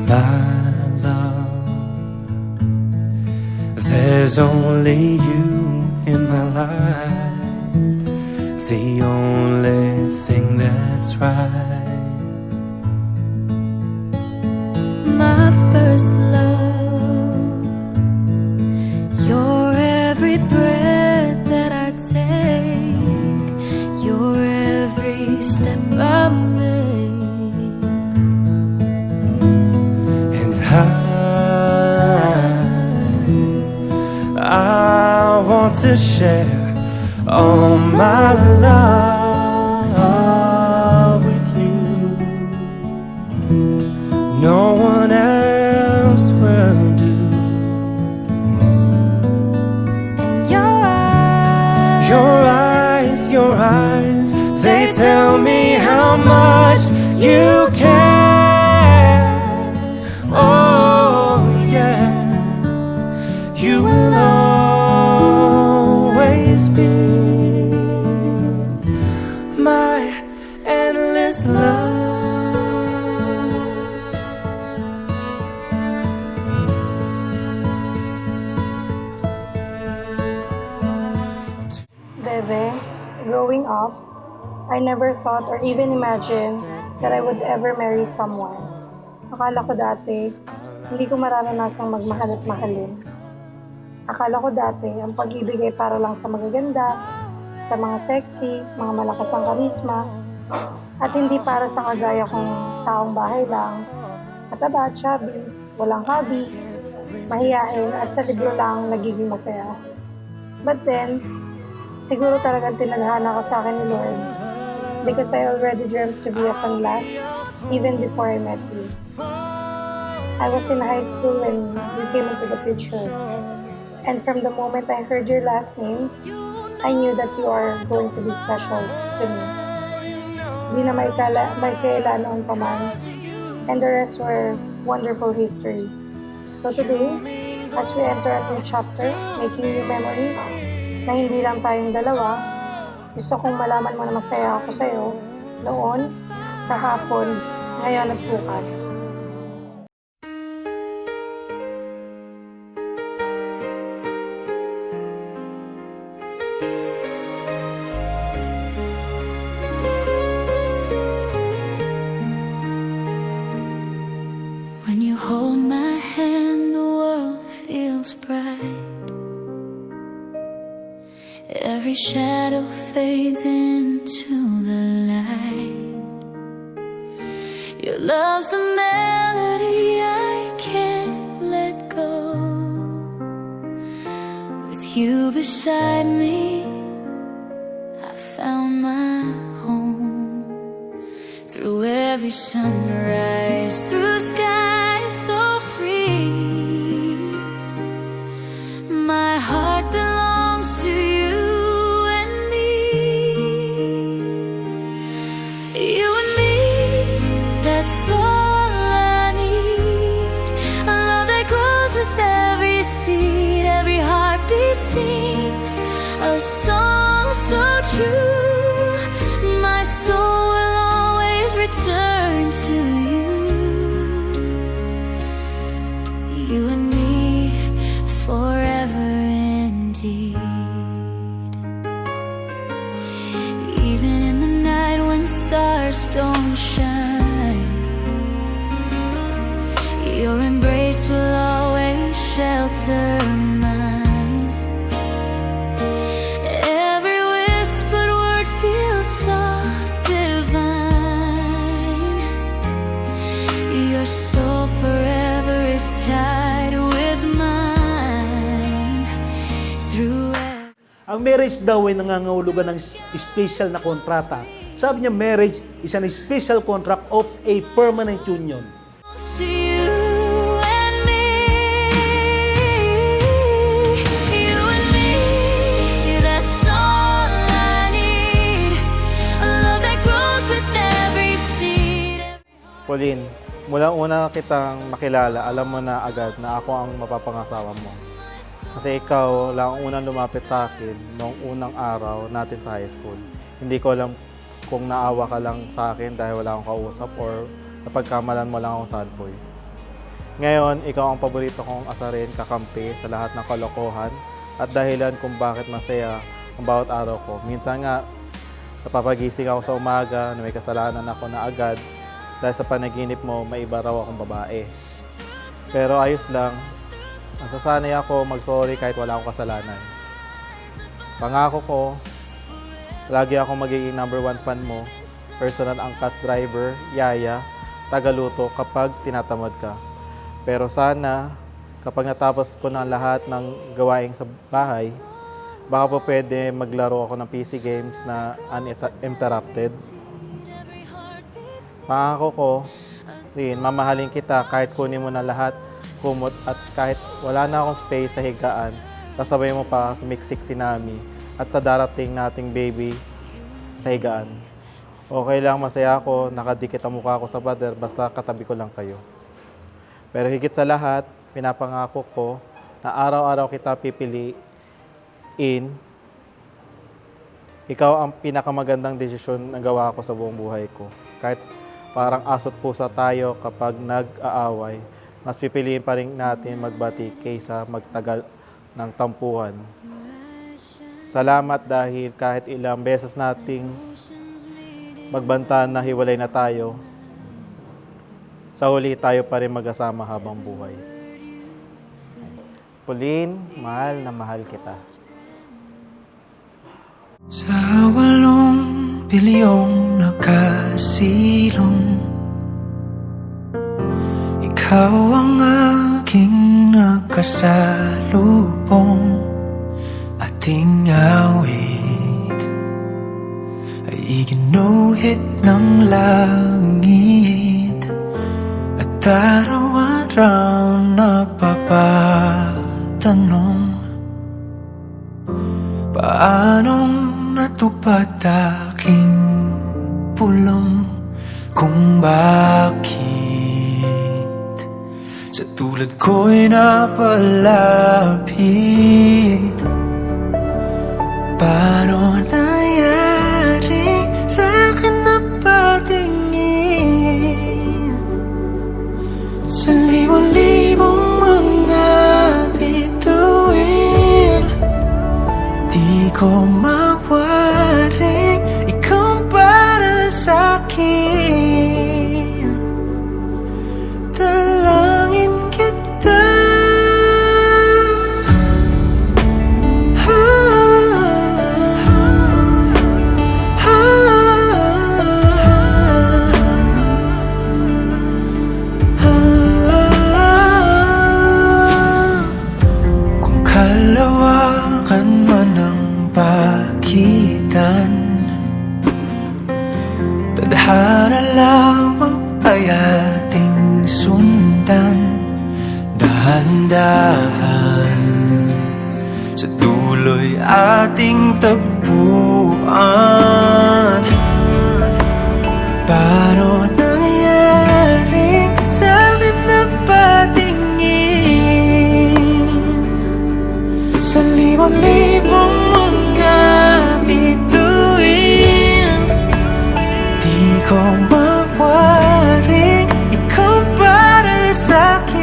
my love. There's only you in my life, the only thing that's right. My first love, you're every breath that I take, you're every step I make. And I want to share all my love with you. No one else will do. Your eyes, they tell me how much you care. Oh yes, you will always be my endless love. Bebe, growing up, I never thought or even imagined that I would ever marry someone. Akala ko dati, hindi ko mararanasang magmahal at mahalin. Akala ko dati, ang pag-ibig ay para lang sa magaganda, sa mga sexy, mga malakas ang karisma, at hindi para sa kagaya kong taong bahay lang, mataba, chubby, walang hobby, mahiyain at sa libro lang nagiging masaya. But then, siguro talagang tinadhana ka sa akin ni Lord because I already dreamt to be a panlas even before I met you. I was in high school when you came into the picture. And from the moment I heard your last name, I knew that you are going to be special to me. Di na may kaila noon pa man. And the rest were wonderful history. So today, as we enter a new chapter, making new memories, na hindi lang tayong dalawa, gusto kong malaman mo na masaya ako sa'yo noon, kahapon, ngayon at bukas. When you hold my hand, the world feels bright. Every shadow fades into the light. Your love's the melody I can't let go. With you beside me, I found my home. Through every sunrise, through skies so free, my heart belongs to you. That's all I need. A love that grows with every seed, every heartbeat sings a song so true. My soul will always return to you. You and me forever indeed. Even in the night when stars don't shine, your embrace will always shelter mine. Every whispered word feels soft, divine. Your soul forever is tied with mine. Through Ang marriage daw ay nangangahulugan ng special na kontrata. Sabi niya, marriage is an special contract of a permanent union. to you and me, you and me, that's all I need. A love that grows with every seed. Pauline, mula una kitang makilala, alam mo na agad na ako ang mapapangasawa mo. Kasi ikaw lang ang unang lumapit sa akin noong unang araw natin sa high school. Hindi ko alam kung naawa ka lang sa akin dahil wala akong kausap or napagkamalan mo lang akong sad boy. Ngayon, ikaw ang paborito kong asarin, kakampi sa lahat ng kalokohan at dahilan kung bakit masaya ang bawat araw ko. Minsan nga, napapagising ako sa umaga na may kasalanan ako na agad dahil sa panaginip mo, may iba raw akong babae. Pero ayos lang, nasasanay ako mag-sorry kahit wala akong kasalanan. Pangako ko, lagi akong magiging number 1 fan mo, personal angkas driver, yaya, tagaluto kapag tinatamad ka. Pero sana, kapag natapos ko na lahat ng gawain sa bahay, baka po pwede maglaro ako ng PC games na uninterrupted. Pangako ko, Lynn, mamahalin kita kahit kunin mo na lahat, kumot at kahit wala na akong space sa higaan, kasabay mo pa sumiksik si Nami at sa darating nating baby sa higaan. Okay lang, masaya ako, nakadikit ang mukha ko sa pader, basta katabi ko lang kayo. Pero higit sa lahat, pinapangako ko na araw-araw kita pipiliin. Ikaw ang pinakamagandang desisyon na gawa ko sa buong buhay ko. Kahit parang asot pusa tayo kapag nag-aaway, mas pipiliin pa rin natin magbati kaysa magtagal ng tampuhan. Salamat dahil kahit ilang beses nating magbantaan na hiwalay na tayo, sa huli tayo pa rin magkasama habang buhay. Pauline, mahal na mahal kita. Sa 8 bilyong nakasilong, ikaw ang aking nakasalubong. Ating awit ay iginuhit ng langit, at araw-araw napapatanong, paanong natupad aking pulong, kung bakit sa tulad ko'y napalapit. Paano nangyari sa'kin na patingin sa libong-libong mga bituin? Di ko mawaring ikaw para sa'kin. Dalangin kita, kung kalawakan man ang pagitan, tadhana lamang ay ating sundan. Dahan-dahan sa dulo'y ating tagpuan. Paano nangyari sa'kin na patingin sa libong-libong mga bituin? Di ko mawaring ikaw para sa'kin.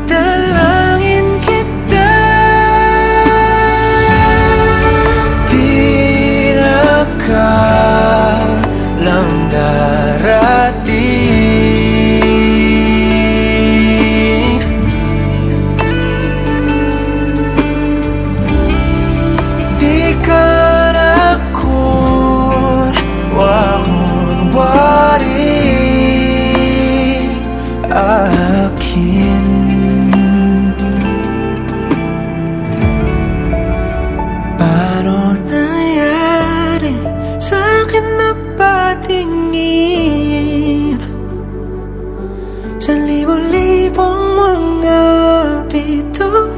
Dalangin kita, di na ka lang darating. Di ka na kun wakun-wari akin. Paano nangyari sa'kin na patingin sa libong-libong mga bituin?